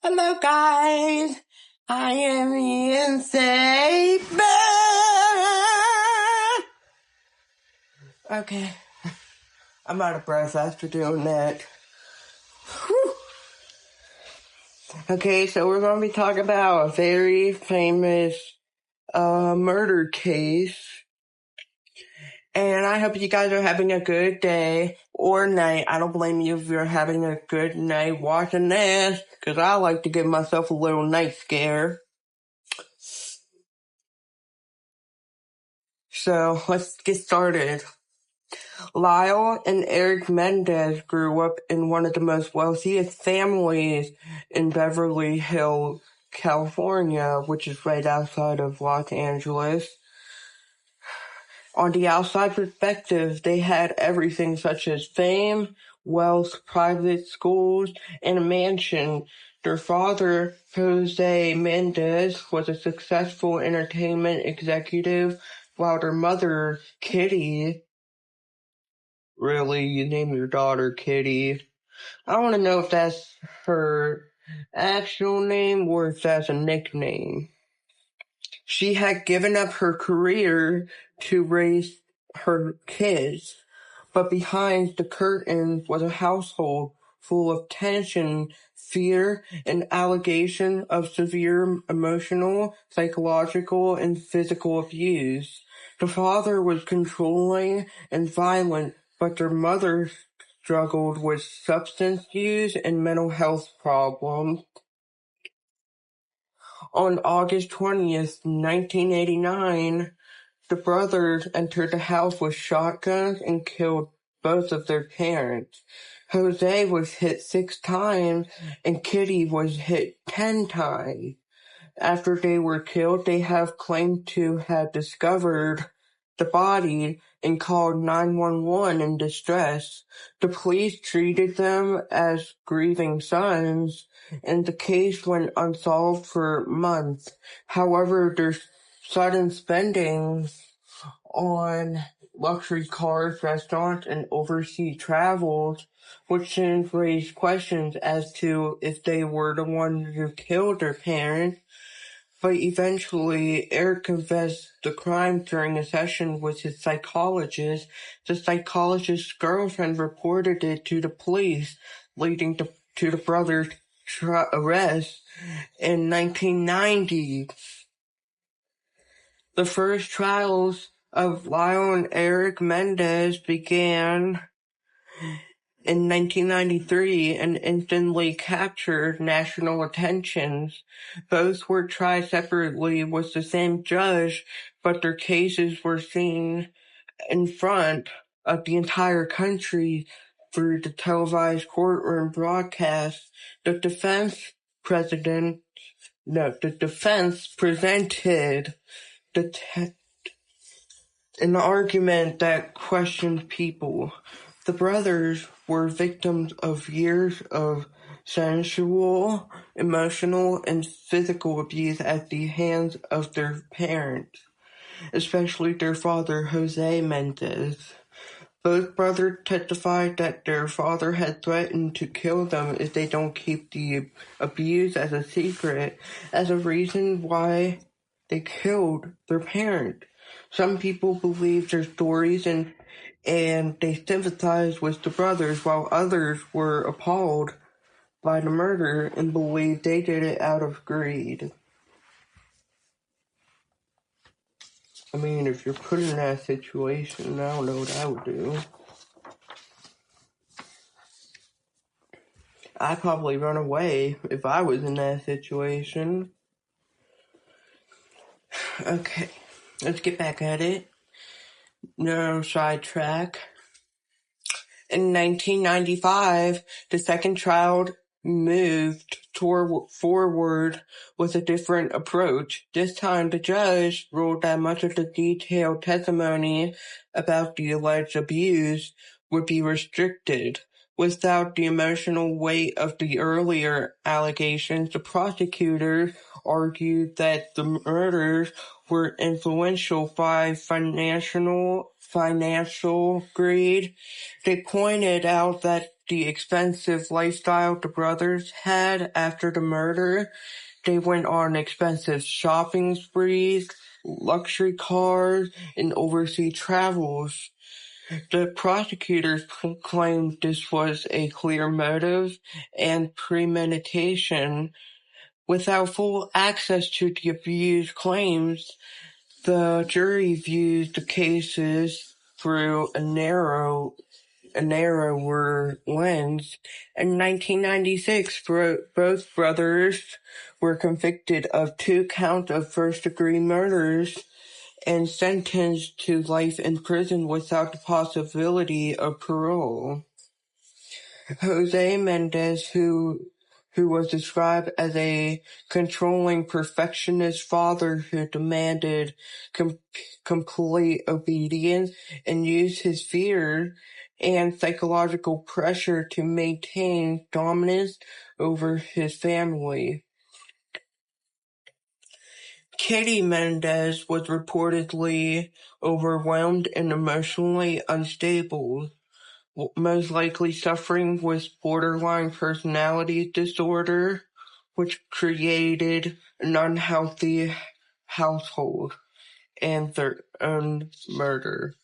Hello guys, I am EanSayBoo. Okay, I'm out of breath after doing that. Whew. Okay, so we're going to be talking about a very famous murder case. And I hope you guys are having a good day or night. I don't blame you if you're having a good night watching this, because I like to give myself a little night scare. So let's get started. Lyle and Eric Menendez grew up in one of the most wealthiest families in Beverly Hills, California, which is right outside of Los Angeles. On the outside perspective, they had everything such as fame, wealth, private schools, and a mansion. Their father, Jose Menendez, was a successful entertainment executive, while their mother, Kitty, really, you name your daughter Kitty. I want to know if that's her actual name or if that's a nickname. She had given up her career to raise her kids, but behind the curtain was a household full of tension, fear, and allegation of severe emotional, psychological, and physical abuse. The father was controlling and violent, but their mother struggled with substance use and mental health problems. On August 20th, 1989, the brothers entered the house with shotguns and killed both of their parents. Jose was hit 6 times and Kitty was hit 10 times. After they were killed, they have claimed to have discovered the body and called 911 in distress. The police treated them as grieving sons, and the case went unsolved for months. However, their sudden spending on luxury cars, restaurants, and overseas travels, which then raised questions as to if they were the ones who killed their parents. But eventually, Eric confessed the crime during a session with his psychologist. The psychologist's girlfriend reported it to the police, leading to the brothers' arrest in 1990. The first trials of Lyle and Eric Menendez began in 1993 and instantly captured national attention. Both were tried separately with the same judge, but their cases were seen in front of the entire country through the televised courtroom broadcast. The defense presented an argument that questioned people. The brothers were victims of years of sensual, emotional, and physical abuse at the hands of their parents, especially their father, Jose Menendez. Both brothers testified that their father had threatened to kill them if they don't keep the abuse as a secret, as a reason why they killed their parent. Some people believed their stories and they sympathized with the brothers, while others were appalled by the murder and believed they did it out of greed. I mean, if you're put in that situation, I don't know what I would do. I'd probably run away if I was in that situation. Okay, let's get back at it. No sidetrack. In 1995, the second trial moved forward with a different approach. This time, the judge ruled that much of the detailed testimony about the alleged abuse would be restricted. Without the emotional weight of the earlier allegations, the prosecutors argued that the murders were influential by financial greed. They pointed out that the expensive lifestyle the brothers had after the murder. They went on expensive shopping sprees, luxury cars, and overseas travels. The prosecutors claimed this was a clear motive and premeditation. Without full access to the abused claims, the jury viewed the cases through a narrower lens. In 1996, both brothers were convicted of 2 counts of first-degree murders and sentenced to life in prison without the possibility of parole. Jose Menendez, who was described as a controlling perfectionist father who demanded complete obedience and used his fear and psychological pressure to maintain dominance over his family. Katie Menendez was reportedly overwhelmed and emotionally unstable, most likely suffering with borderline personality disorder, which created an unhealthy household and their own murder.